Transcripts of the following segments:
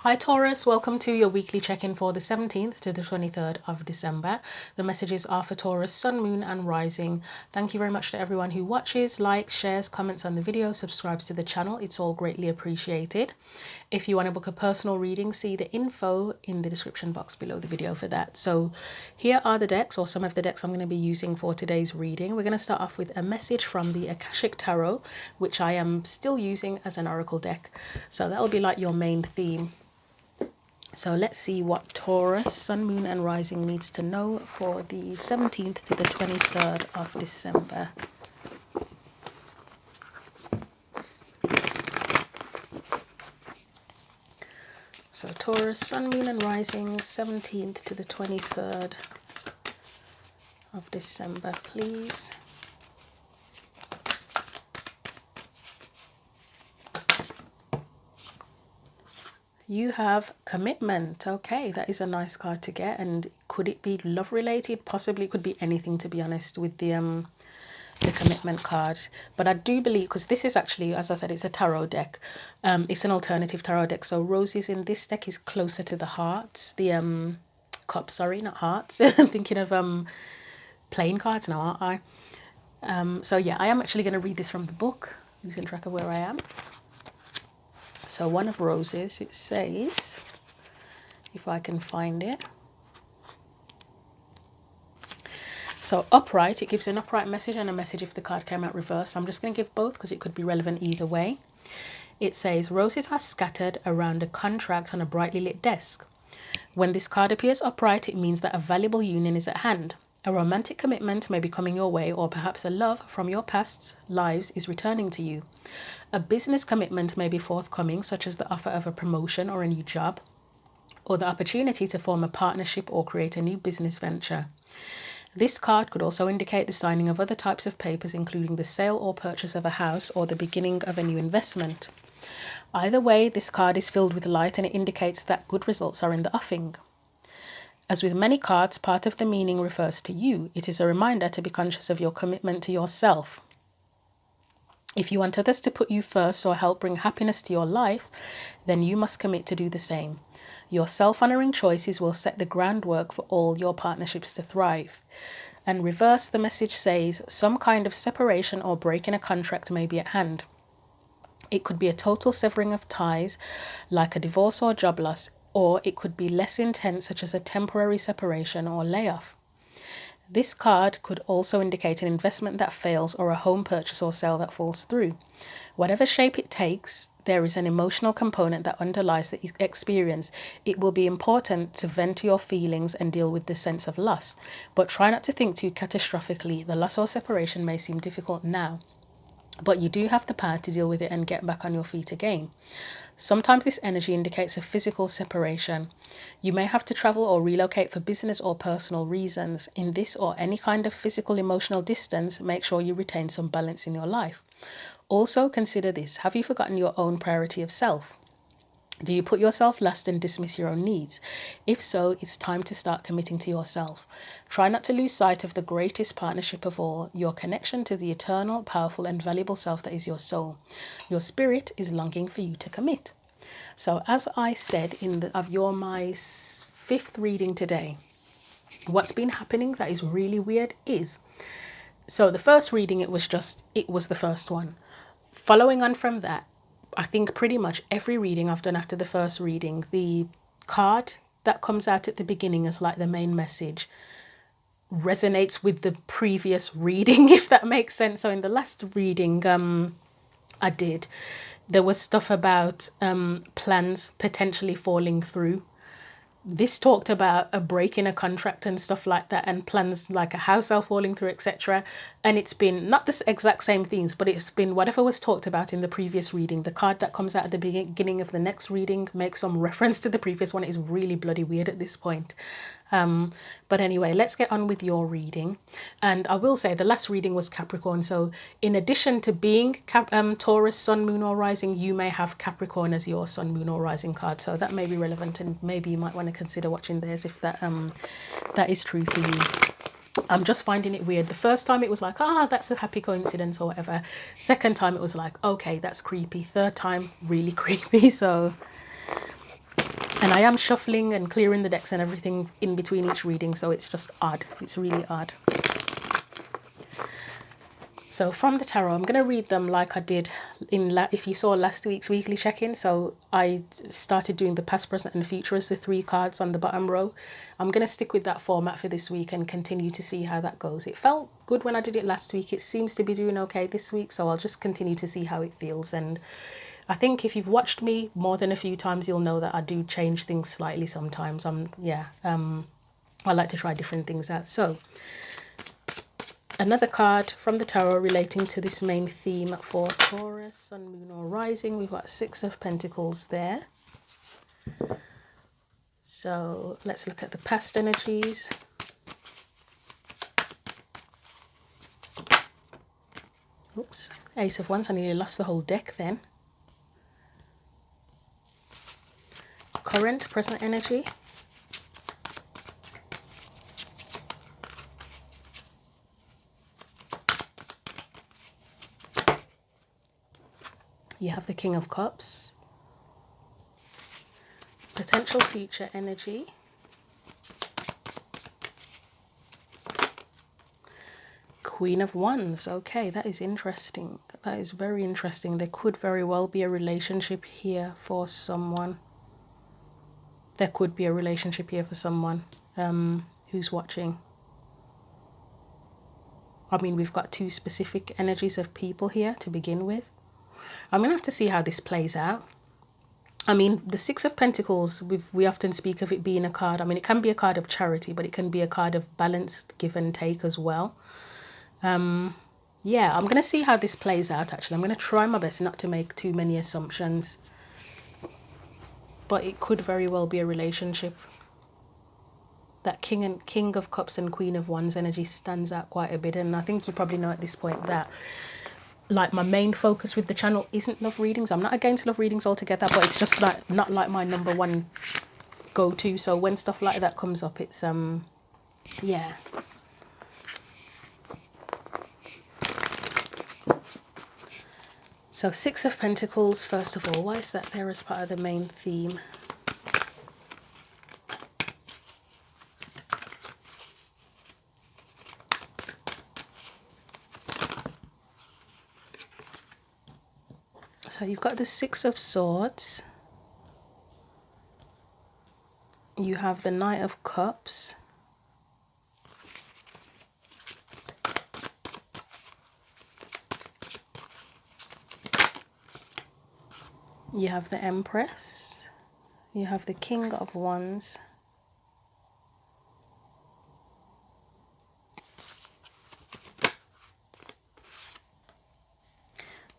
Hi Taurus, welcome to your weekly check-in for the 17th to the 23rd of December. The messages are for Taurus, Sun, Moon and Rising. Thank you very much to everyone who watches, likes, shares, comments on the video, subscribes to the channel. It's all greatly appreciated. If you want to book a personal reading, see the info in the description box below the video for that. So here are the decks, or some of the decks I'm going to be using for today's reading. We're going to start off with a message from the Akashic Tarot, which I am still using as an oracle deck. So that'll be like your main theme. So let's see what Taurus, Sun, Moon and Rising needs to know for the 17th to the 23rd of December. So Taurus, Sun, Moon and Rising, 17th to the 23rd of December, please. You have commitment. Okay, that is a nice card to get. And could it be love related? Possibly. It could be anything, to be honest, with the commitment card. But I do believe, because this is actually, as I said, it's a tarot deck. It's an alternative tarot deck. So roses in this deck is closer to the hearts. The cups, sorry, not hearts. I'm thinking of playing cards now, aren't I? So yeah, I am actually going to read this from the book, losing track of where I am. So one of roses, it says, if I can find it. So upright, it gives an upright message and a message if the card came out reversed. I'm just going to give both because it could be relevant either way. It says, roses are scattered around a contract on a brightly lit desk. When this card appears upright, it means that a valuable union is at hand. A romantic commitment may be coming your way, or perhaps a love from your past lives is returning to you. A business commitment may be forthcoming, such as the offer of a promotion or a new job, or the opportunity to form a partnership or create a new business venture. This card could also indicate the signing of other types of papers, including the sale or purchase of a house or the beginning of a new investment. Either way, this card is filled with light and it indicates that good results are in the offing. As with many cards, part of the meaning refers to you. It is a reminder to be conscious of your commitment to yourself. If you want others to put you first or help bring happiness to your life, then you must commit to do the same. Your self-honoring choices will set the groundwork for all your partnerships to thrive. And reverse, the message says, some kind of separation or break in a contract may be at hand. It could be a total severing of ties, like a divorce or job loss, or it could be less intense, such as a temporary separation or layoff. This card could also indicate an investment that fails or a home purchase or sale that falls through. Whatever shape it takes, there is an emotional component that underlies the experience. It will be important to vent your feelings and deal with the sense of loss, but try not to think too catastrophically. The loss or separation may seem difficult now, but you do have the power to deal with it and get back on your feet again. Sometimes this energy indicates a physical separation. You may have to travel or relocate for business or personal reasons. In this or any kind of physical emotional distance, make sure you retain some balance in your life. Also consider this. Have you forgotten your own priority of self? Do you put yourself last and dismiss your own needs? If so, it's time to start committing to yourself. Try not to lose sight of the greatest partnership of all, your connection to the eternal, powerful and valuable self that is your soul. Your spirit is longing for you to commit. So as I said, my fifth reading today, what's been happening that is really weird is, so the first reading, it was the first one. Following on from that, I think pretty much every reading I've done after the first reading, the card that comes out at the beginning as like the main message resonates with the previous reading, if that makes sense. So in the last reading there was stuff about plans potentially falling through. This talked about a break in a contract and stuff like that, and plans like a house sale falling through, etc. And it's been not the exact same things, but it's been whatever was talked about in the previous reading. The card that comes out at the beginning of the next reading makes some reference to the previous one. It is really bloody weird at this point. But anyway, let's get on with your reading. And I will say the last reading was Capricorn. So in addition to being Taurus, Sun, Moon or Rising, you may have Capricorn as your Sun, Moon or Rising card. So that may be relevant, and maybe you might want to consider watching theirs if that is true for you. I'm just finding it weird. The first time it was like, that's a happy coincidence or whatever. Second time it was like, okay, that's creepy. Third time, really creepy. So And I am shuffling and clearing the decks and everything in between each reading, so it's just odd. It's really odd. So from the tarot, I'm going to read them like I did if you saw last week's weekly check-in. So I started doing the past, present and future as the 3 cards on the bottom row. I'm going to stick with that format for this week and continue to see how that goes. It felt good when I did it last week. It seems to be doing okay this week, so I'll just continue to see how it feels. And I think if you've watched me more than a few times, you'll know that I do change things slightly sometimes. I like to try different things out. So another card from the tarot relating to this main theme for Taurus, Sun, Moon or Rising. We've got 6 of Pentacles there. So let's look at the past energies. Oops, Ace of Wands. I nearly lost the whole deck then. Current, present energy. You have the King of Cups. Potential future energy. Queen of Wands. Okay, that is interesting. That is very interesting. There could very well be a relationship here for someone. There could be a relationship here for someone who's watching. I mean, we've got 2 specific energies of people here to begin with. I'm going to have to see how this plays out. I mean, the 6 of Pentacles, we often speak of it being a card. I mean, it can be a card of charity, but it can be a card of balanced give and take as well. Yeah, I'm going to see how this plays out, actually. I'm going to try my best not to make too many assumptions. But it could very well be a relationship. That King of Cups and Queen of Wands energy stands out quite a bit. And I think you probably know at this point that, like, my main focus with the channel isn't love readings. I'm not against love readings altogether, but it's just like not like my number one go-to. So when stuff like that comes up, it's yeah. So 6 of Pentacles, first of all. Why is that there as part of the main theme? So you've got the 6 of Swords. You have the Knight of Cups. You have the Empress. You have the King of Wands.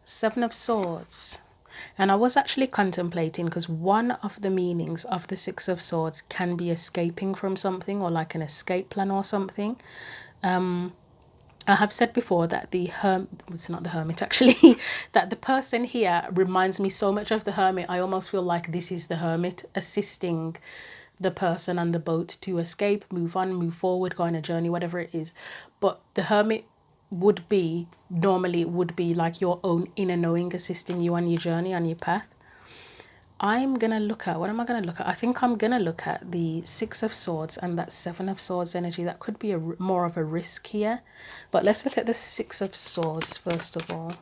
Seven of Swords. And I was actually contemplating, because one of the meanings of the 6 of Swords can be escaping from something, or like an escape plan or something. I have said before that it's not the Hermit actually, that the person here reminds me so much of the Hermit. I almost feel like this is the Hermit assisting the person on the boat to escape, move on, move forward, go on a journey, whatever it is. But the Hermit normally would be like your own inner knowing, assisting you on your journey, on your path. I'm going to look at, what am I going to look at? I think I'm going to look at the 6 of Swords and that 7 of Swords energy. That could be more of a risk here. But let's look at the 6 of Swords first of all.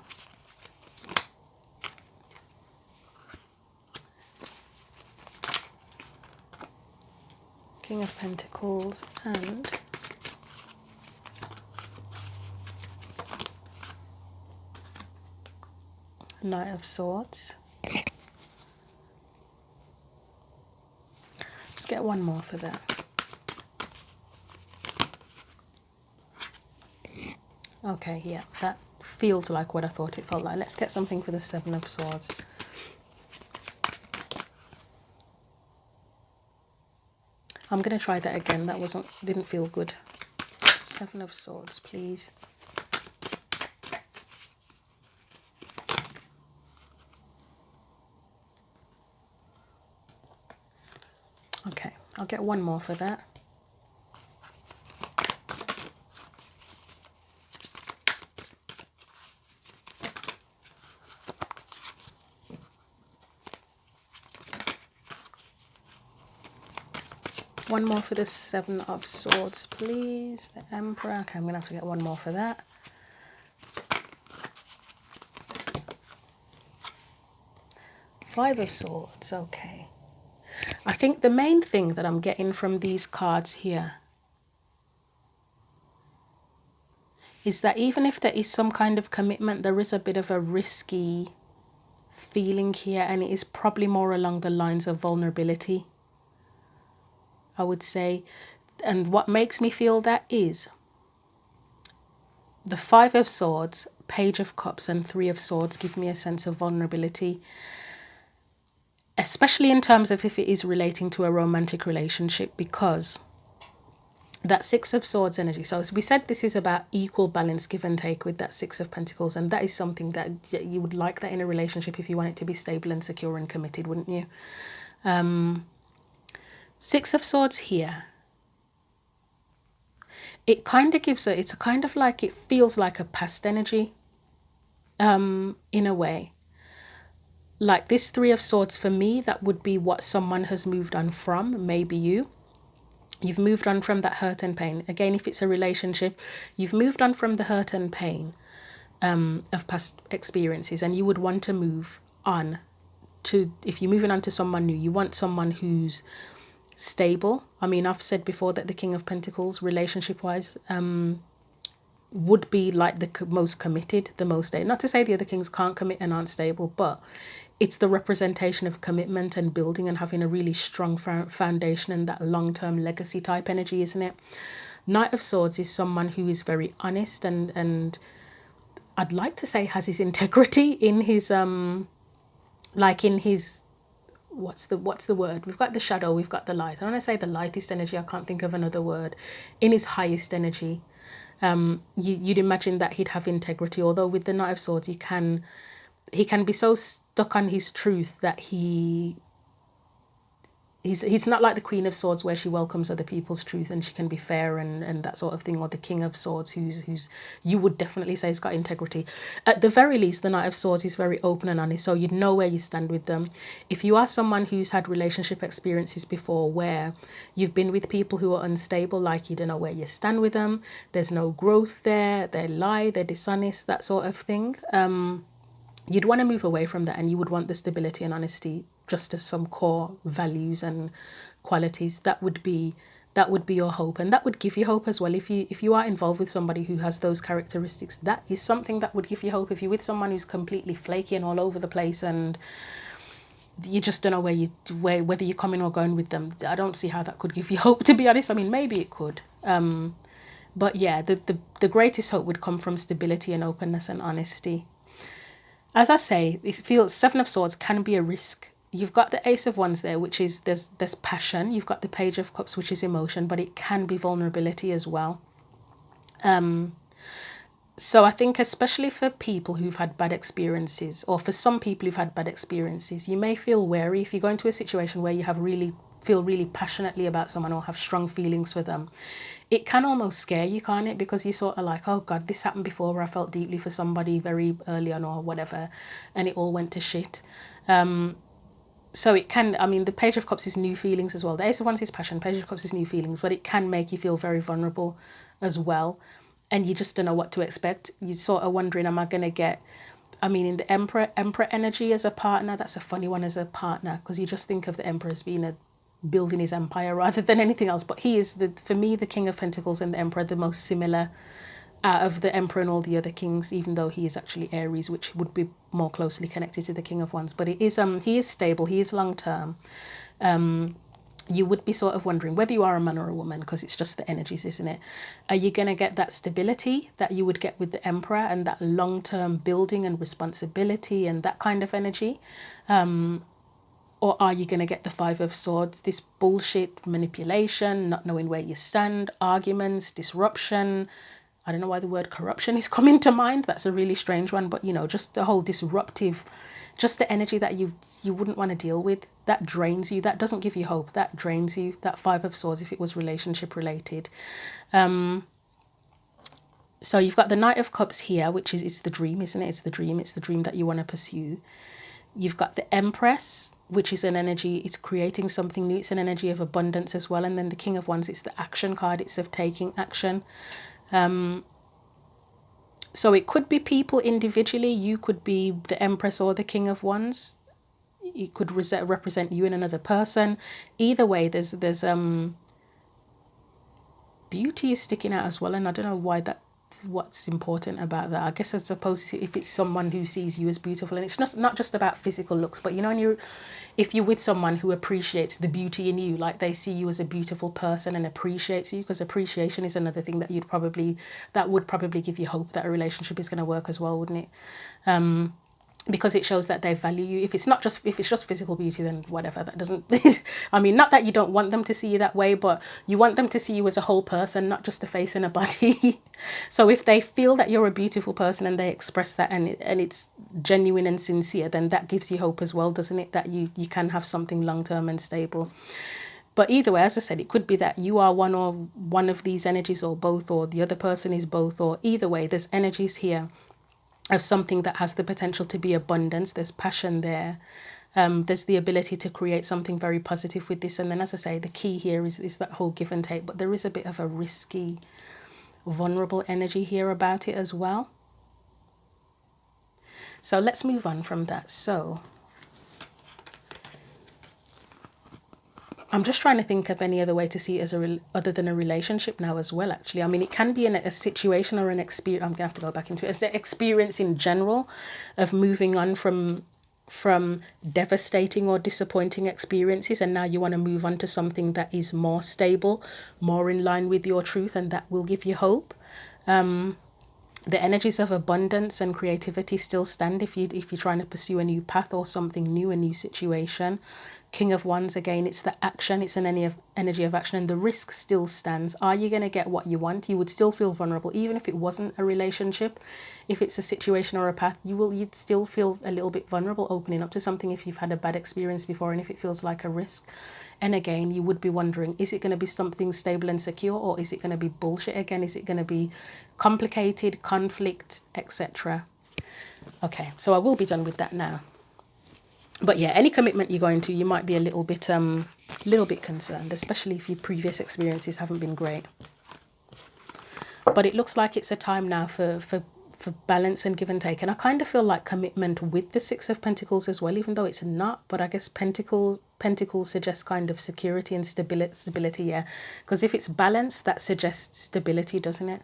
King of Pentacles and Knight of Swords. Let's get one more for that. Okay, yeah, that feels like what I thought it felt like. Let's get something for the 7 of Swords. I'm going to try that again. That didn't feel good. 7 of Swords, please. Okay, I'll get one more for that. One more for the Seven of Swords, please. The Emperor. Okay, I'm going to have to get one more for that. Five of Swords, okay. I think the main thing that I'm getting from these cards here is that even if there is some kind of commitment, there is a bit of a risky feeling here, and it is probably more along the lines of vulnerability, I would say. And what makes me feel that is the Five of Swords, Page of Cups, and Three of Swords give me a sense of vulnerability, especially in terms of if it is relating to a romantic relationship, because that Six of Swords energy. So as we said, this is about equal balance, give and take with that Six of Pentacles. And that is something that you would like that in a relationship if you want it to be stable and secure and committed, wouldn't you? Six of Swords here. It kind of gives it's kind of like, it feels like a past energy, in a way. Like this Three of Swords, for me, that would be what someone has moved on from, maybe you. You've moved on from that hurt and pain. Again, if it's a relationship, you've moved on from the hurt and pain of past experiences, and you would want to move on to, if you're moving on to someone new, you want someone who's stable. I mean, I've said before that the King of Pentacles, relationship-wise, would be like the most committed, the most stable. Not to say the other kings can't commit and aren't stable, but it's the representation of commitment and building and having a really strong foundation and that long-term legacy type energy, isn't it? Knight of Swords is someone who is very honest and I'd like to say has his integrity in his like in his, what's the word? We've got the shadow, we've got the light. I want to say the lightest energy, I can't think of another word. In his highest energy. You'd imagine that he'd have integrity, although with the Knight of Swords he can be so stuck on his truth that he's not like the Queen of Swords, where she welcomes other people's truth and she can be fair and that sort of thing, or the King of Swords, who's you would definitely say has got integrity. At the very least, the Knight of Swords is very open and honest, so you'd know where you stand with them. If you are someone who's had relationship experiences before where you've been with people who are unstable, like you don't know where you stand with them, there's no growth there, they lie, they're dishonest, that sort of thing, you'd want to move away from that, and you would want the stability and honesty just as some core values and qualities. That would be your hope, and that would give you hope as well. If you are involved with somebody who has those characteristics, that is something that would give you hope. If you're with someone who's completely flaky and all over the place and you just don't know whether you're coming or going with them, I don't see how that could give you hope, to be honest. I mean, maybe it could, but yeah, the greatest hope would come from stability and openness and honesty. As I say, it feels Seven of Swords can be a risk. You've got the Ace of Wands there, which is there's passion. You've got the Page of Cups, which is emotion, but it can be vulnerability as well. So I think especially for people who've had bad experiences, or for some people who've had bad experiences, you may feel wary if you go into a situation where you feel really passionately about someone or have strong feelings for them. It can almost scare you, can't it? Because you're sort of like, oh God, this happened before where I felt deeply for somebody very early on or whatever, and it all went to shit. So it can, I mean, the Page of Cups is new feelings as well. The Ace of Wands is passion, Page of Cups is new feelings, but it can make you feel very vulnerable as well. And you just don't know what to expect. You're sort of wondering, am I going to get, I mean, in the Emperor energy as a partner, that's a funny one as a partner, because you just think of the Emperor as being building his empire rather than anything else. But he is, for me, the King of Pentacles and the Emperor, the most similar out of the Emperor and all the other kings, even though he is actually Aries, which would be more closely connected to the King of Wands. But it is he is stable, he is long term. You would be sort of wondering whether you are a man or a woman, because it's just the energies, isn't it? Are you going to get that stability that you would get with the Emperor and that long-term building and responsibility and that kind of energy? Or are you going to get the Five of Swords, this bullshit manipulation, not knowing where you stand, arguments, disruption? I don't know why the word corruption is coming to mind. That's a really strange one. But, you know, just the whole disruptive, just the energy that you wouldn't want to deal with. That drains you. That doesn't give you hope. That drains you. That Five of Swords, if it was relationship related. So you've got the Knight of Cups here, it's the dream, isn't it? It's the dream that you want to pursue. You've got the Empress, which is an energy, it's creating something new. It's an energy of abundance as well. And then the King of Wands, it's the action card. It's of taking action. So it could be people individually. You could be the Empress or the King of Wands. It could represent you and another person. Either way, there's beauty is sticking out as well, and I don't know why what's important about that. I guess I suppose if it's someone who sees you as beautiful, and it's not just about physical looks, but you know, if you're with someone who appreciates the beauty in you, like they see you as a beautiful person and appreciates you, because appreciation is another thing that would probably give you hope that a relationship is going to work as well, wouldn't it? Because it shows that they value you. If it's just physical beauty, then whatever, that doesn't I mean, not that you don't want them to see you that way, but you want them to see you as a whole person, not just a face and a body. So if they feel that you're a beautiful person and they express that, and it's genuine and sincere, then that gives you hope as well, doesn't it, that you can have something long-term and stable. But either way, as I said, it could be that you are one of these energies, or both, or the other person is both, or either way, there's energies here of something that has the potential to be abundance. There's passion there. There's the ability to create something very positive with this. And then, as I say, the key here is that whole give and take. But there is a bit of a risky, vulnerable energy here about it as well. So let's move on from that. So I'm just trying to think of any other way to see it as other than a relationship now as well, actually. I mean, it can be a situation or an experience. I'm going to have to go back into it. It's the experience in general of moving on from devastating or disappointing experiences, and now you want to move on to something that is more stable, more in line with your truth, and that will give you hope. The energies of abundance and creativity still stand if you're trying to pursue a new path or something new, a new situation. King of Wands, again, it's the action. It's an energy of action, and the risk still stands. Are you going to get what you want? You would still feel vulnerable, even if it wasn't a relationship. If it's a situation or a path, you'd still feel a little bit vulnerable opening up to something if you've had a bad experience before, and if it feels like a risk. And again, you would be wondering, is it going to be something stable and secure, or is it going to be bullshit again? Is it going to be complicated, conflict, etc.? Okay, so I will be done with that now. But yeah, any commitment you're going to, you might be a little bit concerned, especially if your previous experiences haven't been great. But it looks like it's a time now for balance and give and take. And I kind of feel like commitment with the Six of Pentacles as well, even though it's not. But I guess Pentacles suggests kind of security and stability, yeah. Because if it's balance, that suggests stability, doesn't it?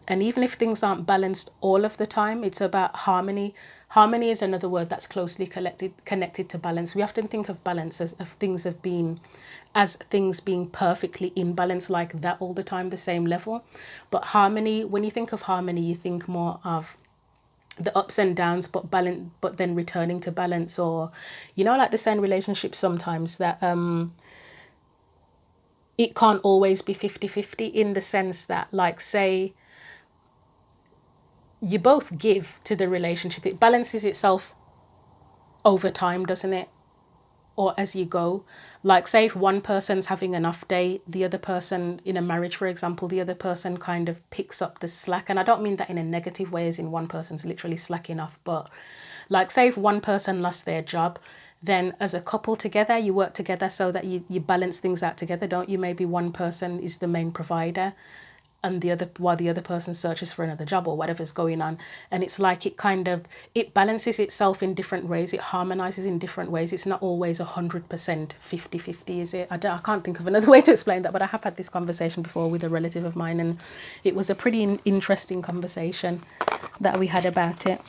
And even if things aren't balanced all of the time, it's about harmony. Harmony is another word that's closely connected to balance. We often think of balance as things being perfectly in balance, like that all the time, the same level. But harmony, when you think of harmony, you think more of the ups and downs, but then returning to balance. Or, you know, like the same relationships sometimes that it can't always be 50-50, in the sense that, like, say you both give to the relationship, it balances itself over time, doesn't it? Or as you go. Like, say if one person's having an off day, the other person, in a marriage for example, the other person kind of picks up the slack. And I don't mean that in a negative way, as in one person's literally slacking off, but like, say if one person lost their job, then as a couple together, you work together so that you balance things out together, don't you? Maybe one person is the main provider, and while the other person searches for another job or whatever's going on. And it's like it balances itself in different ways. It harmonizes in different ways. It's not always 100% 50-50, is it? I can't think of another way to explain that, but I have had this conversation before with a relative of mine, and it was a pretty interesting conversation that we had about it.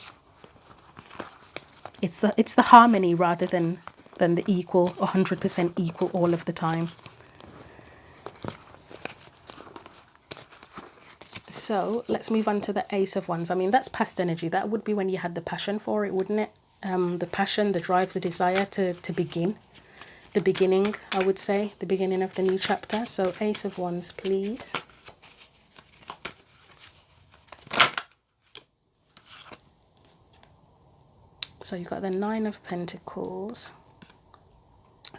It's the harmony rather than the equal, 100% equal all of the time. So let's move on to the Ace of Wands. I mean, that's past energy. That would be when you had the passion for it, wouldn't it? The passion, the drive, the desire to begin. The beginning, I would say. The beginning of the new chapter. So Ace of Wands, please. So you've got the Nine of Pentacles,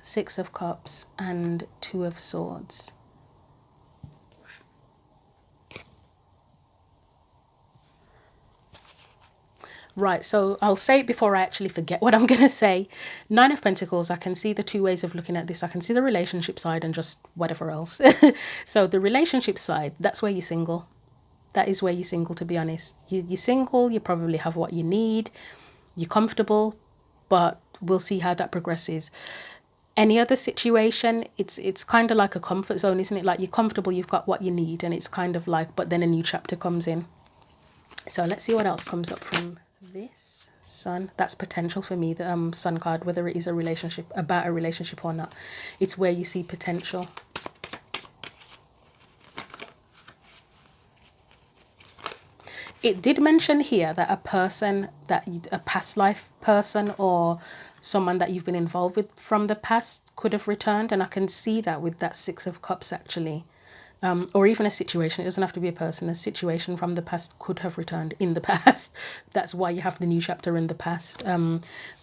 Six of Cups, and Two of Swords. Right, so I'll say it before I actually forget what I'm going to say. Nine of Pentacles, I can see the two ways of looking at this. I can see the relationship side and just whatever else. So the relationship side, that's where you're single. That is where you're single, to be honest. You're single, you probably have what you need, you're comfortable, but we'll see how that progresses. Any other situation, it's kind of like a comfort zone, isn't it? Like you're comfortable, you've got what you need, and it's kind of like, but then a new chapter comes in. So let's see what else comes up from this. Sun, that's potential for me, the Sun card, whether it is a relationship, about a relationship or not. It's where you see potential. It did mention here that a person, a past life person or someone that you've been involved with from the past could have returned. And I can see that with that Six of Cups, actually. Or even a situation. It doesn't have to be a person. A situation from the past could have returned in the past. That's why you have the new chapter in the past.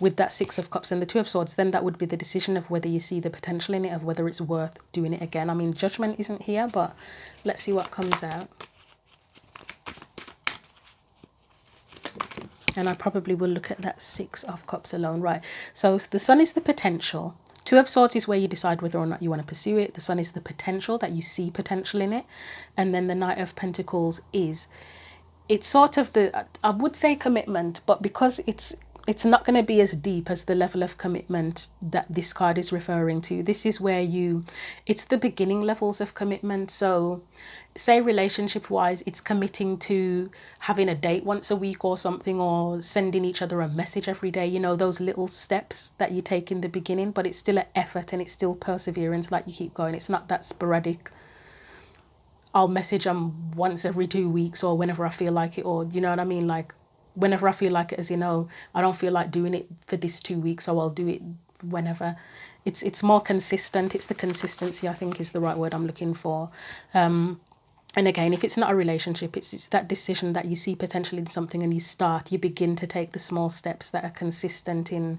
With that Six of Cups and the Two of Swords, then that would be the decision of whether you see the potential in it, of whether it's worth doing it again. I mean, judgment isn't here, but let's see what comes out. And I probably will look at that Six of Cups alone. Right, so the Sun is the potential. Two of Swords is where you decide whether or not you want to pursue it. The Sun is the potential, that you see potential in it. And then the Knight of Pentacles is, it's sort of the, I would say commitment, but because it's not going to be as deep as the level of commitment that this card is referring to. This is where it's the beginning levels of commitment. So say relationship wise, it's committing to having a date once a week or something, or sending each other a message every day, you know, those little steps that you take in the beginning, but it's still an effort and it's still perseverance, like you keep going. It's not that sporadic, I'll message them once every 2 weeks or whenever I feel like it, or you know what I mean, like whenever I feel like it, as you know, I don't feel like doing it for this 2 weeks, so I'll do it whenever. It's more consistent. It's the consistency, I think, is the right word I'm looking for. And again, if it's not a relationship, it's that decision that you see potential in something and you begin to take the small steps that are consistent in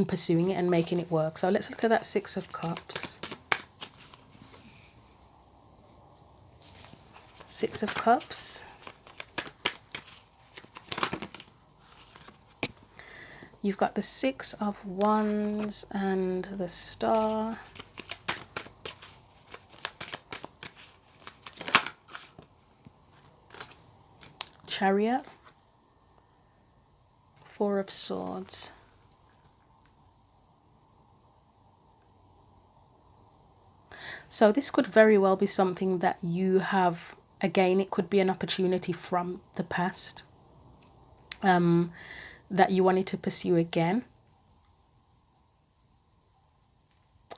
pursuing it and making it work. So let's look at that Six of Cups. Six of Cups. You've got the Six of Wands and the Star. Chariot. Four of Swords. So this could very well be something that you have, again, it could be an opportunity from the past that you wanted to pursue again.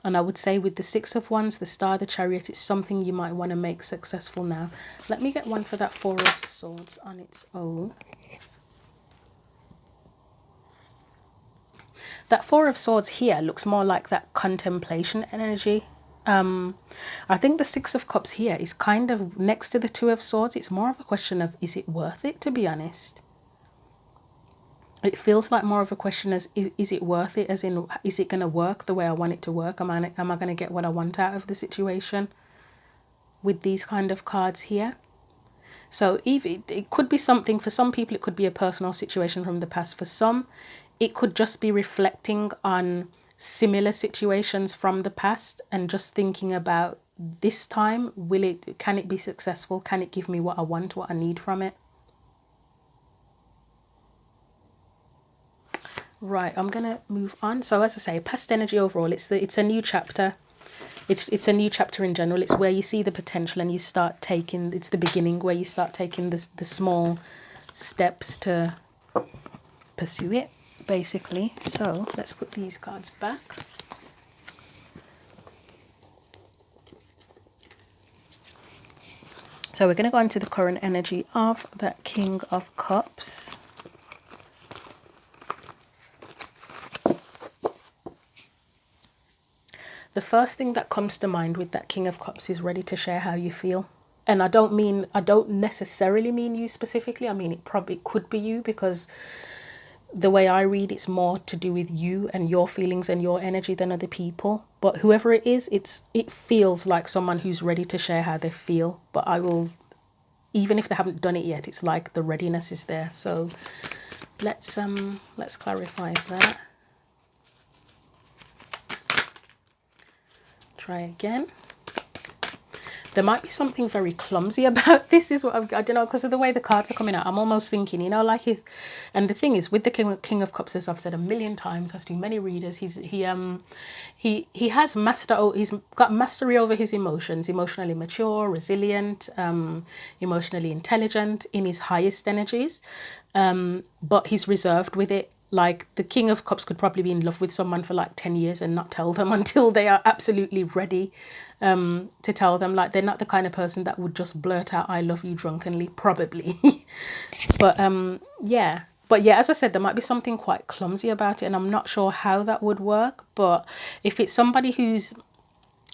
And I would say with the Six of Wands, the Star, the Chariot, it's something you might want to make successful now. Let me get one for that Four of Swords on its own. That Four of Swords here looks more like that contemplation energy. I think the Six of Cups here is kind of next to the Two of Swords. It's more of a question of, is it worth it, to be honest? It feels like more of a question as, is it worth it? As in, is it going to work the way I want it to work? Am I going to get what I want out of the situation with these kind of cards here? So it could be something, for some people it could be a personal situation from the past. For some, it could just be reflecting on similar situations from the past and just thinking about this time, can it be successful? Can it give me what I want, what I need from it? Right, I'm gonna move on. So as I say, past energy overall, it's a new chapter. It's a new chapter in general. It's where you see the potential and you start taking, it's the beginning where you start taking the small steps to pursue it, basically. So let's put these cards back. So we're going to go into the current energy of that King of Cups. The first thing that comes to mind with that King of Cups is ready to share how you feel. And I don't necessarily mean you specifically. I mean, it probably could be you, because the way I read, it's more to do with you and your feelings and your energy than other people. But whoever it is, it feels like someone who's ready to share how they feel. But I will, even if they haven't done it yet, it's like the readiness is there. So Let's clarify that. Try again. There might be something very clumsy about this, is what I don't know, because of the way the cards are coming out. I'm almost thinking, you know, like if, and the thing is with the King of Cups, as I've said a million times, as do many readers, he has he's got mastery over his emotions, emotionally mature, resilient, emotionally intelligent in his highest energies, but he's reserved with it. Like the King of Cups could probably be in love with someone for like 10 years and not tell them until they are absolutely ready to tell them. Like they're not the kind of person that would just blurt out I love you drunkenly, probably. But yeah. But yeah, as I said, there might be something quite clumsy about it and I'm not sure how that would work. But if it's somebody who's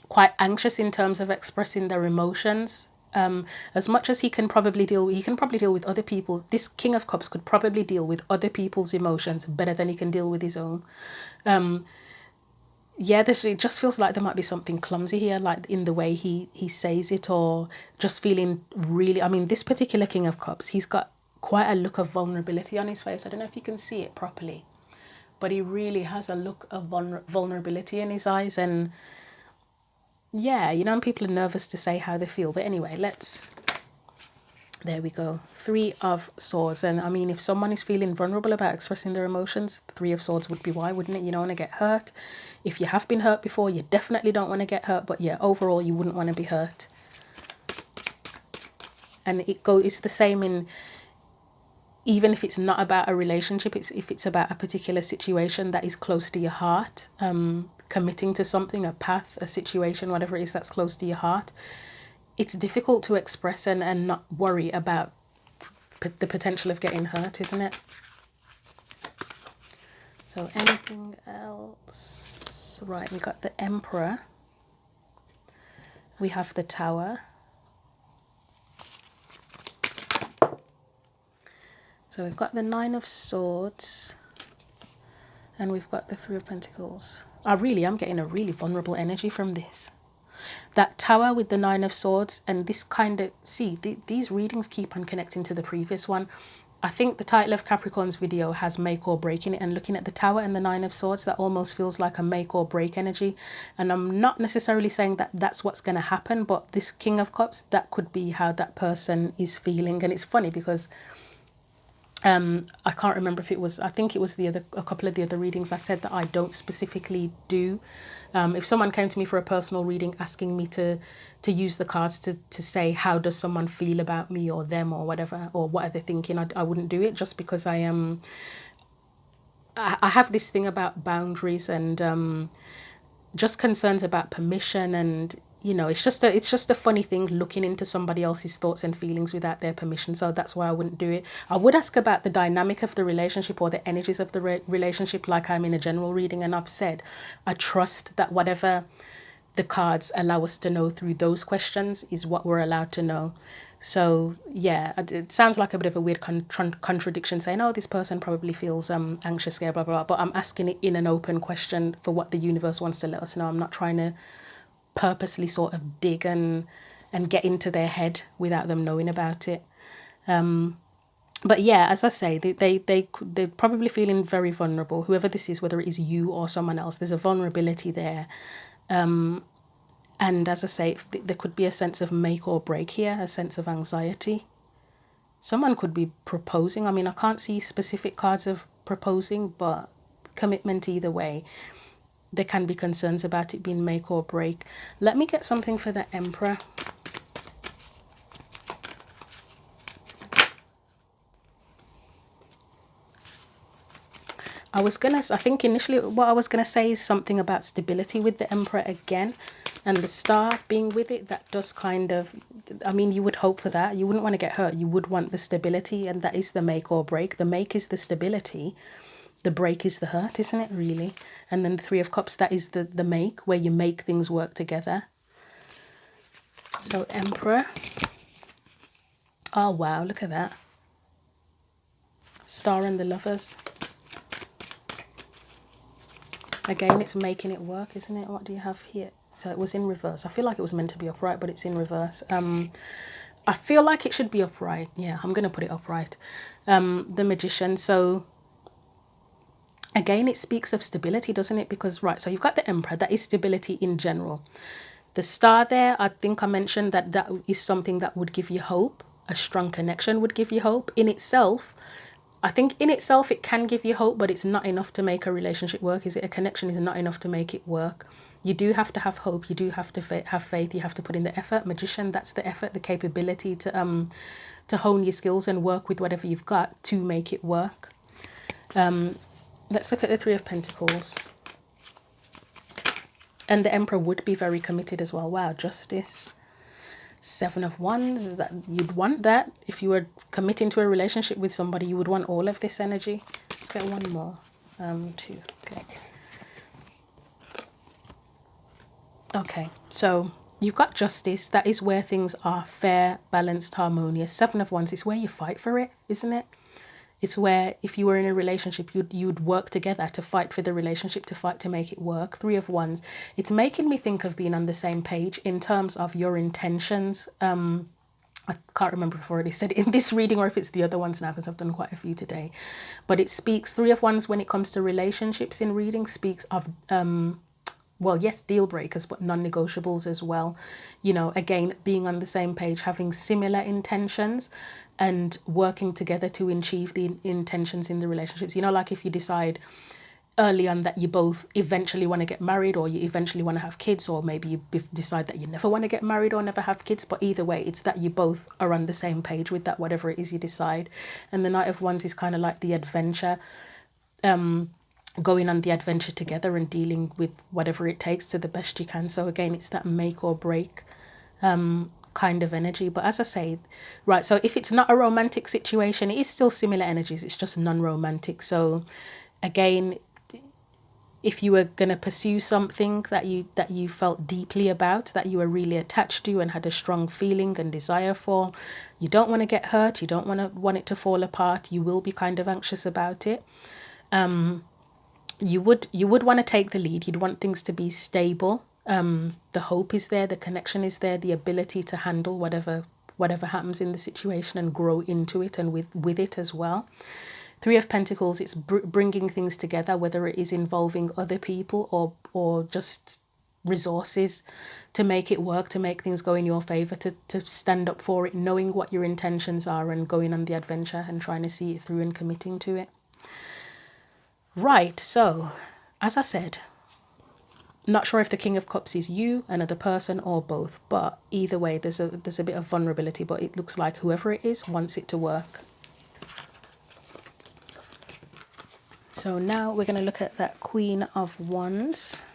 quite anxious in terms of expressing their emotions, as much as he can probably deal with other people, this King of Cups could probably deal with other people's emotions better than he can deal with his own. Yeah, it just feels like there might be something clumsy here, like in the way he says it, or just feeling really, I mean, this particular King of Cups, he's got quite a look of vulnerability on his face. I don't know if you can see it properly, but he really has a look of vulnerability in his eyes. And yeah, you know, and people are nervous to say how they feel. But anyway, there we go. 3 of Swords. And I mean, if someone is feeling vulnerable about expressing their emotions, 3 of Swords would be why, wouldn't it? You don't want to get hurt. If you have been hurt before, you definitely don't want to get hurt. But yeah, overall, you wouldn't want to be hurt. And it's the same in, even if it's not about a relationship, if it's about a particular situation that is close to your heart, committing to something, a path, a situation, whatever it is that's close to your heart, it's difficult to express and not worry about the potential of getting hurt, isn't it? So anything else? Right, we got the Emperor. We have the Tower. So we've got the 9 of Swords. And we've got the 3 of Pentacles. I'm getting a really vulnerable energy from this. That Tower with the 9 of Swords and this kind of, these readings keep on connecting to the previous one. I think the title of Capricorn's video has make or break in it, and looking at the Tower and the 9 of Swords, that almost feels like a make or break energy. And I'm not necessarily saying that that's what's going to happen, but this King of Cups, that could be how that person is feeling. And it's funny because I can't remember if it was, I think it was a couple of the other readings I said that I don't specifically do. If someone came to me for a personal reading asking me to use the cards to say how does someone feel about me or them or whatever, or what are they thinking, I wouldn't do it, just because I have this thing about boundaries and just concerns about permission. And you know, it's just a funny thing looking into somebody else's thoughts and feelings without their permission. So that's why I wouldn't do it. I would ask about the dynamic of the relationship or the energies of the relationship, like I'm in a general reading. And I've said I trust that whatever the cards allow us to know through those questions is what we're allowed to know. So yeah, it sounds like a bit of a weird contradiction saying, oh, this person probably feels anxious, scared, blah, blah, blah. But I'm asking it in an open question for what the universe wants to let us know. I'm not trying to purposely sort of dig and get into their head without them knowing about it. But yeah, as I say, they're probably feeling very vulnerable. Whoever this is, whether it is you or someone else, there's a vulnerability there. And as I say, there could be a sense of make or break here, a sense of anxiety. Someone could be proposing. I mean, I can't see specific cards of proposing, but commitment either way. There can be concerns about it being make or break. Let me get something for the Emperor. I think initially what I was going to say is something about stability with the Emperor again. And the Star being with it, that does kind of, I mean, you would hope for that. You wouldn't want to get hurt. You would want the stability, and that is the make or break. The make is the stability. The break is the hurt, isn't it, really? And then the 3 of Cups, that is the make, where you make things work together. So Emperor. Oh, wow, look at that. Star and the Lovers. Again, it's making it work, isn't it? What do you have here? So it was in reverse. I feel like it was meant to be upright, but it's in reverse. I feel like it should be upright. Yeah, I'm going to put it upright. The Magician. So again, it speaks of stability, doesn't it? Because, right, so you've got the Emperor. That is stability in general. The Star there, I think I mentioned that that is something that would give you hope. A strong connection would give you hope. In itself, I think in itself it can give you hope, but it's not enough to make a relationship work, is it? A connection is not enough to make it work. You do have to have hope. You do have to have faith. You have to put in the effort. Magician, that's the effort, the capability to hone your skills and work with whatever you've got to make it work. Let's look at the Three of Pentacles. And the Emperor would be very committed as well. Wow, Justice. Seven of Wands. That you'd want that. If you were committing to a relationship with somebody, you would want all of this energy. Let's get one more. Two. Okay. Okay, so you've got Justice. That is where things are fair, balanced, harmonious. Seven of Wands is where you fight for it, isn't it? It's where if you were in a relationship, you'd work together to fight for the relationship, to fight to make it work. Three of Wands. It's making me think of being on the same page in terms of your intentions. I can't remember if I already said it in this reading or if it's the other ones now, because I've done quite a few today. But it speaks, Three of Wands, when it comes to relationships in reading, speaks of well, yes, deal breakers, but non-negotiables as well. You know, again, being on the same page, having similar intentions and working together to achieve the intentions in the relationships. You know, like if you decide early on that you both eventually want to get married, or you eventually want to have kids, or maybe you decide that you never want to get married or never have kids, but either way, it's that you both are on the same page with that, whatever it is you decide. And the Knight of Wands is kind of like the adventure, going on the adventure together and dealing with whatever it takes to the best you can. So again, it's that make or break kind of energy. But as I say, right, so if it's not a romantic situation, it is still similar energies, it's just non-romantic. So again, if you were going to pursue something that you felt deeply about, that you were really attached to and had a strong feeling and desire for, you don't want to get hurt, you don't want it to fall apart, you will be kind of anxious about it. You would want to take the lead. You'd want things to be stable. The hope is there, the connection is there, the ability to handle whatever happens in the situation and grow into it and with it as well. Three of Pentacles, it's bringing things together, whether it is involving other people or just resources to make it work, to make things go in your favor, to stand up for it, knowing what your intentions are and going on the adventure and trying to see it through and committing to it. Right, so as I said, I'm not sure if the King of Cups is you, another person, or both, but either way, there's a bit of vulnerability, but it looks like whoever it is wants it to work. So now we're going to look at that Queen of Wands.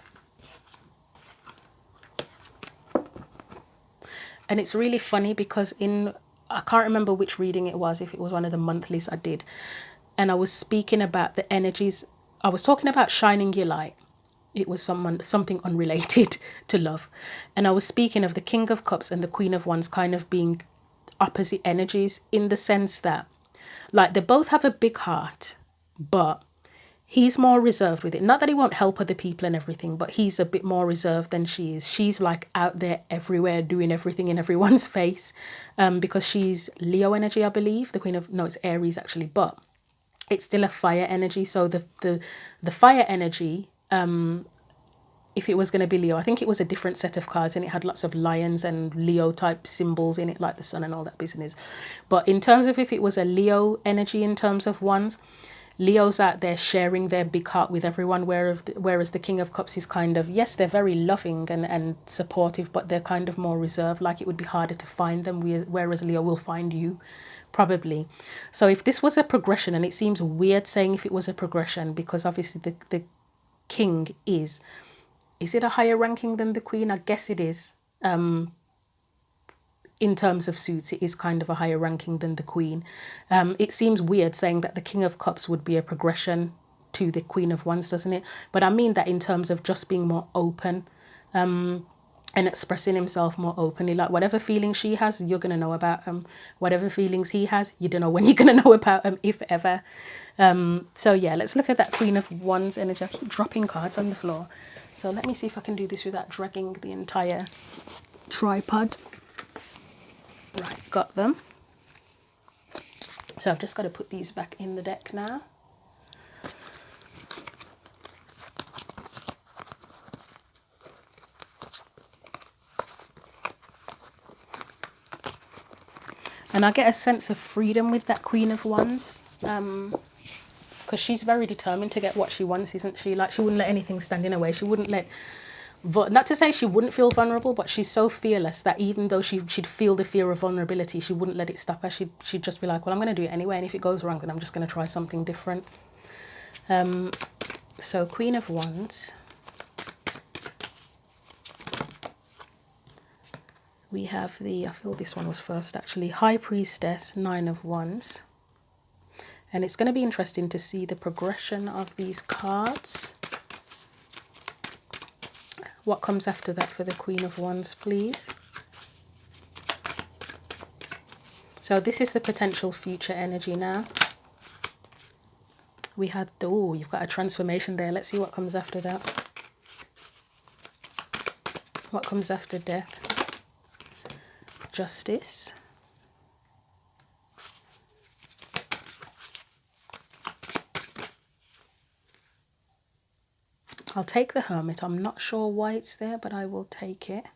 And it's really funny because I can't remember which reading it was, if it was one of the monthlies I did, and I was speaking about the energies. I was talking about shining your light. It was something unrelated to love. And I was speaking of the King of Cups and the Queen of Wands kind of being opposite energies, in the sense that, like, they both have a big heart, but he's more reserved with it. Not that he won't help other people and everything, but he's a bit more reserved than she is. She's like out there everywhere, doing everything in everyone's face, because she's Leo energy, I believe. The Queen of, no, it's Aries actually, but it's still a fire energy. So the fire energy, if it was going to be Leo, I think it was a different set of cards and it had lots of lions and Leo type symbols in it, like the sun and all that business. But in terms of if it was a Leo energy in terms of Wands, Leo's out there sharing their big heart with everyone, whereas the King of Cups is kind of, yes, they're very loving and supportive, but they're kind of more reserved, like it would be harder to find them, whereas Leo will find you, probably. So if this was a progression, and it seems weird saying if it was a progression, because obviously the King is it a higher ranking than the Queen? I guess it is. In terms of suits, it is kind of a higher ranking than the Queen. It seems weird saying that the King of Cups would be a progression to the Queen of Wands, doesn't it? But I mean that in terms of just being more open, and expressing himself more openly. Like whatever feelings she has, you're going to know about him. Whatever feelings he has, you don't know when you're going to know about him, if ever. So yeah, let's look at that Queen of Wands energy. I keep dropping cards on the floor. So let me see if I can do this without dragging the entire tripod. Right, got them. So I've just got to put these back in the deck now. And I get a sense of freedom with that Queen of Wands, because she's very determined to get what she wants, isn't she? Like, she wouldn't let anything stand in her way. She wouldn't let, not to say she wouldn't feel vulnerable, but she's so fearless that even though she'd feel the fear of vulnerability, she wouldn't let it stop her. She'd just be like, well, I'm going to do it anyway, and if it goes wrong, then I'm just going to try something different. So Queen of Wands. We have I feel this one was first actually, High Priestess, Nine of Wands. And it's going to be interesting to see the progression of these cards. What comes after that for the Queen of Wands, please? So this is the potential future energy now. We had, oh, you've got a transformation there. Let's see what comes after that. What comes after death? Justice. I'll take the Hermit. I'm not sure why it's there, but I will take it.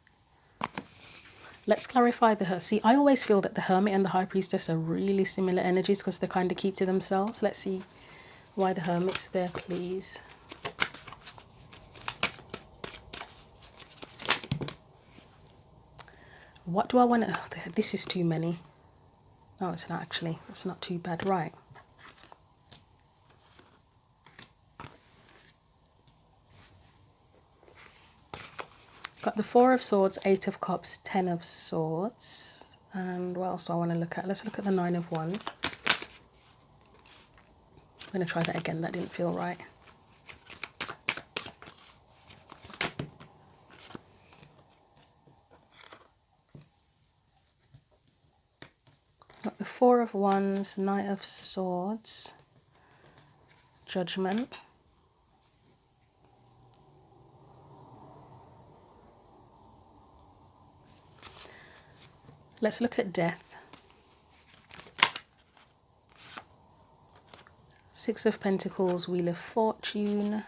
Let's clarify the Hermit. See, I always feel that the Hermit and the High Priestess are really similar energies because they kind of keep to themselves. Let's see why the Hermit's there, please. What do I want to... Oh, this is too many. No, it's not actually. It's not too bad. Right. Got the Four of Swords, Eight of Cups, Ten of Swords. And what else do I want to look at? Let's look at the Nine of Wands. I'm going to try that again. That didn't feel right. Got the Four of Wands, Knight of Swords, Judgment. Let's look at death. Six of Pentacles, Wheel of Fortune.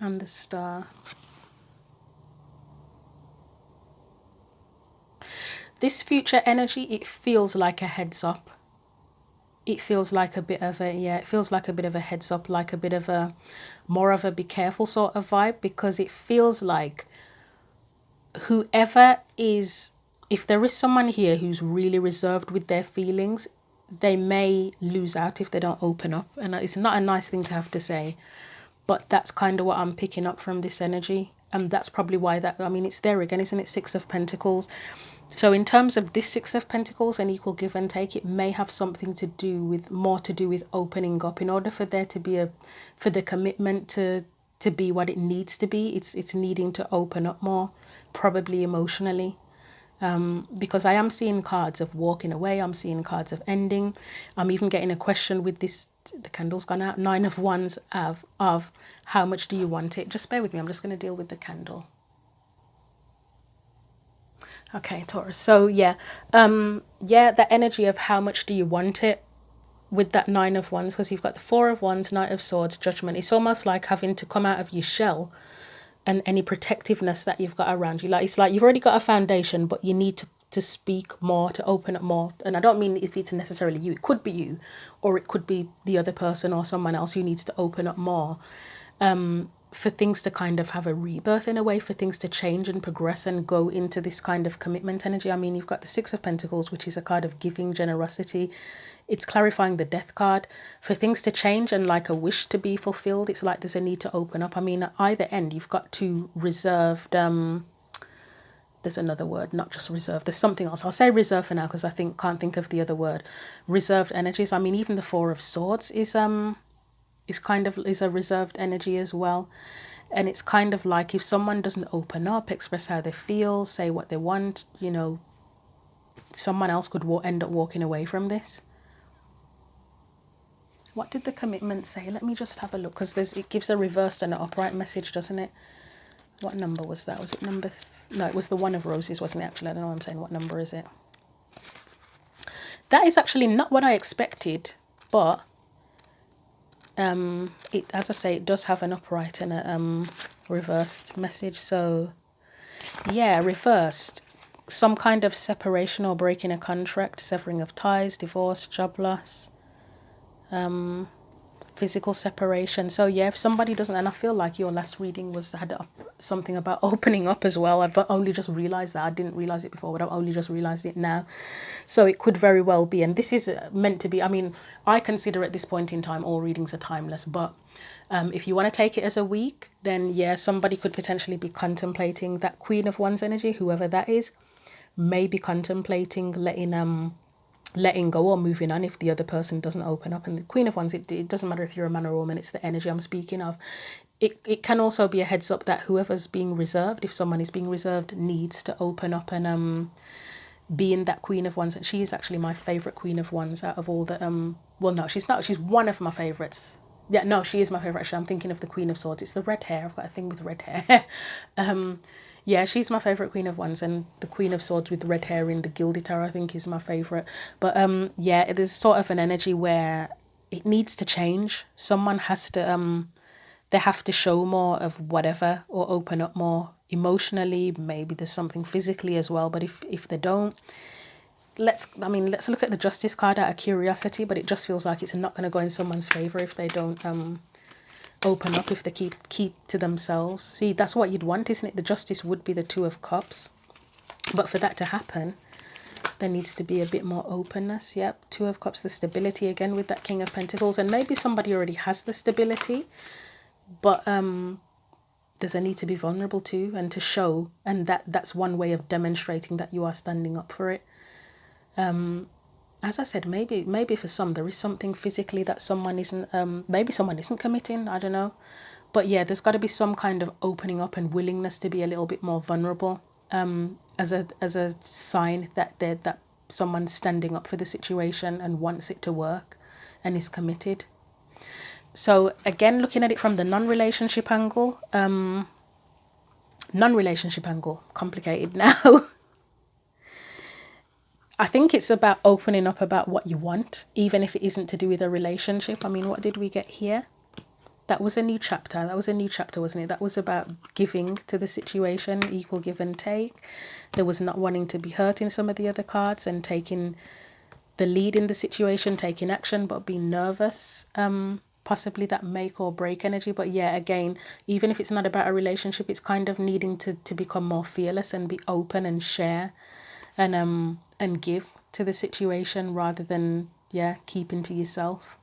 And the Star. This future energy, it feels like a heads up. It feels like a bit of a, yeah, it feels like a bit of a heads up, like a bit of a, more of a be careful sort of vibe, because it feels like whoever is, if there is someone here who's really reserved with their feelings, they may lose out if they don't open up. And it's not a nice thing to have to say, but that's kind of what I'm picking up from this energy. And that's probably why that, I mean, it's there again, isn't it? Six of Pentacles. So in terms of this Six of Pentacles and equal give and take, it may have something to do with, more to do with opening up. In order for there to be for the commitment to be what it needs to be, it's needing to open up more, probably emotionally. Because I am seeing cards of walking away, I'm seeing cards of ending. I'm even getting a question with this, the candle's gone out, Nine of Wands of how much do you want it? Just bear with me, I'm just going to deal with the candle. Okay, Taurus. So yeah, that energy of how much do you want it with that Nine of Wands, because you've got the Four of Wands, Knight of Swords, Judgment. It's almost like having to come out of your shell and any protectiveness that you've got around you. Like, it's like you've already got a foundation, but you need to speak more, to open up more. And I don't mean if it's necessarily you. It could be you, or it could be the other person or someone else who needs to open up more. For things to kind of have a rebirth in a way, for things to change and progress and go into this kind of commitment energy. I mean, you've got the Six of Pentacles, which is a card of giving, generosity. It's clarifying the Death card. For things to change and like a wish to be fulfilled, it's like there's a need to open up. I mean, at either end, you've got two reserved, there's another word, not just reserved. There's something else. I'll say reserve for now because I can't think of the other word. Reserved energies. I mean, even the Four of Swords is a reserved energy as well. And it's kind of like if someone doesn't open up, express how they feel, say what they want, you know, someone else could end up walking away from this. What did the commitment say? Let me just have a look, because it gives a reversed and an upright message, doesn't it? What number was that? Was it number... No, it was the one of roses, wasn't it, actually? I don't know what I'm saying. What number is it? That is actually not what I expected, but as I say, it does have an upright and a reversed message. So yeah, reversed, some kind of separation or breaking a contract, severing of ties, divorce, job loss, physical separation. So yeah, if somebody doesn't, and I feel like your last reading had something about opening up as well. I've only just realized that. I didn't realize it before, but I've only just realized it now. So it could very well be, and this is meant to be, I mean, I consider at this point in time all readings are timeless, but if you want to take it as a week, then yeah, somebody could potentially be contemplating that Queen of Wands energy, whoever that is, may be contemplating letting go or moving on if the other person doesn't open up. And the Queen of Wands, it doesn't matter if you're a man or a woman, it's the energy I'm speaking of. It can also be a heads up that whoever's being reserved, if someone is being reserved, needs to open up and being that Queen of Wands. And she is actually my favourite Queen of Wands out of all the well, no, she's not, she's one of my favourites. Yeah, no, she is my favourite actually. I'm thinking of the Queen of Swords. It's the red hair. I've got a thing with red hair. Yeah, she's my favourite Queen of Wands, and the Queen of Swords with red hair in the Gilded Tarot, I think, is my favourite. But yeah, there's sort of an energy where it needs to change. Someone has to they have to show more of whatever, or open up more emotionally. Maybe there's something physically as well, but if they don't, let's look at the Justice card out of curiosity, but it just feels like it's not going to go in someone's favour if they don't open up, if they keep to themselves. See, that's what you'd want, isn't it? The Justice would be the Two of Cups, but for that to happen, there needs to be a bit more openness. Yep, Two of Cups, the stability again with that King of Pentacles, and maybe somebody already has the stability, but there's a need to be vulnerable too, and to show, and that's one way of demonstrating that you are standing up for it. As I said, maybe for some there is something physically that someone isn't, maybe someone isn't committing, I don't know. But yeah, there's got to be some kind of opening up and willingness to be a little bit more vulnerable, as a sign that someone's standing up for the situation and wants it to work and is committed. So again, looking at it from the non-relationship angle, complicated now. I think it's about opening up about what you want, even if it isn't to do with a relationship. I mean, what did we get here? That was a new chapter. That was a new chapter, wasn't it? That was about giving to the situation, equal give and take. There was not wanting to be hurt in some of the other cards, and taking the lead in the situation, taking action, but being nervous. Possibly that make or break energy. But yeah, again, even if it's not about a relationship, it's kind of needing to become more fearless and be open and share and give to the situation, rather than, yeah, keeping to yourself.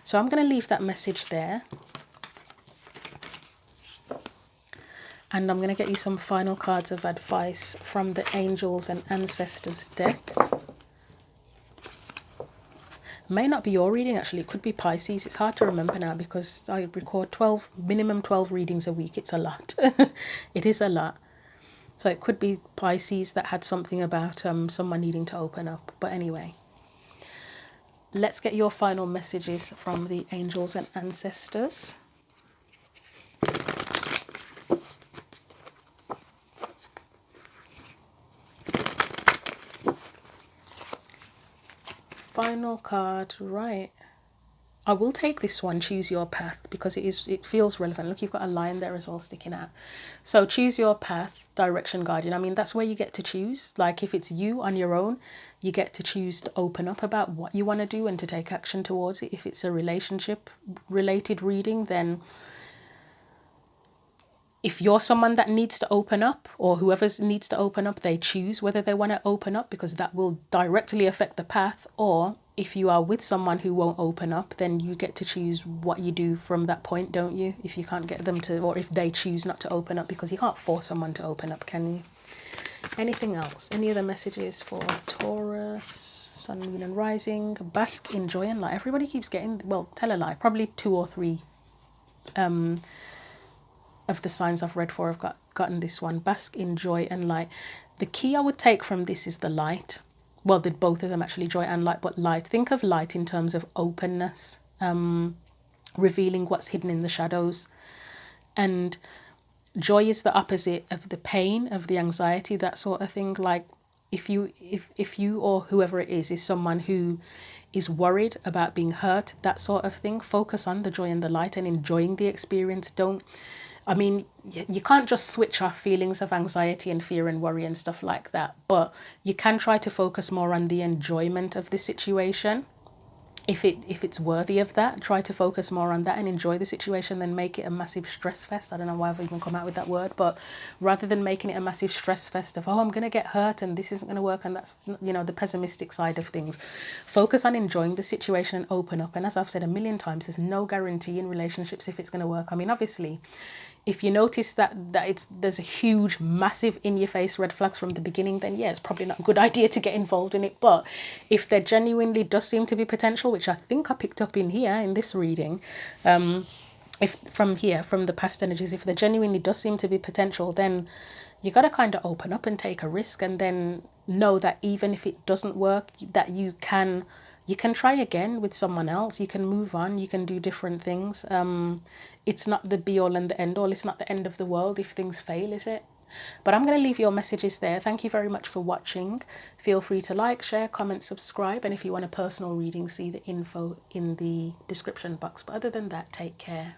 So I'm going to leave that message there, and I'm going to get you some final cards of advice from the Angels and Ancestors deck. May not be your reading, actually. It could be Pisces. It's hard to remember now because I record minimum 12 readings a week. It's a lot. It is a lot. So it could be Pisces that had something about someone needing to open up. But anyway, let's get your final messages from the Angels and Ancestors. Final card, right. I will take this one, choose your path, because it feels relevant. Look, you've got a line there as well sticking out. So choose your path, direction, guardian. I mean, that's where you get to choose. Like if it's you on your own, you get to choose to open up about what you want to do and to take action towards it. If it's a relationship related reading, then if you're someone that needs to open up, or whoever needs to open up, they choose whether they want to open up, because that will directly affect the path. Or if you are with someone who won't open up, then you get to choose what you do from that point, don't you? If you can't get them to, or if they choose not to open up, because you can't force someone to open up, can you? Anything else? Any other messages for Taurus, Sun, Moon and Rising? Bask in joy and light. Everybody keeps getting, well, tell a lie, probably 2 or 3 of the signs I've read for have gotten this one. Bask in joy and light. The key I would take from this is the light. Well, both of them actually, joy and light, but light. Think of light in terms of openness. revealing what's hidden in the shadows. And joy is the opposite of the pain, of the anxiety, that sort of thing. Like if you or whoever it is someone who is worried about being hurt, that sort of thing, focus on the joy and the light and enjoying the experience. Don't, I mean, you can't just switch off feelings of anxiety and fear and worry and stuff like that, but you can try to focus more on the enjoyment of the situation. If it's worthy of that, try to focus more on that and enjoy the situation than make it a massive stress fest. I don't know why I've even come out with that word, but rather than making it a massive stress fest of, oh, I'm going to get hurt and this isn't going to work, and that's, you know, the pessimistic side of things, focus on enjoying the situation and open up. And as I've said a million times, there's no guarantee in relationships if it's going to work. I mean, obviously, if you notice that there's a huge, massive, in-your-face red flags from the beginning, then yeah, it's probably not a good idea to get involved in it. But if there genuinely does seem to be potential, which I think I picked up in here in this reading, if from the past energies, if there genuinely does seem to be potential, then you got to kind of open up and take a risk, and then know that even if it doesn't work, that you can try again with someone else. You can move on, you can do different things. It's not the be all and the end all. It's not the end of the world if things fail, is it? But I'm going to leave your messages there. Thank you very much for watching. Feel free to like, share, comment, subscribe, and if you want a personal reading, see the info in the description box. But other than that, take care.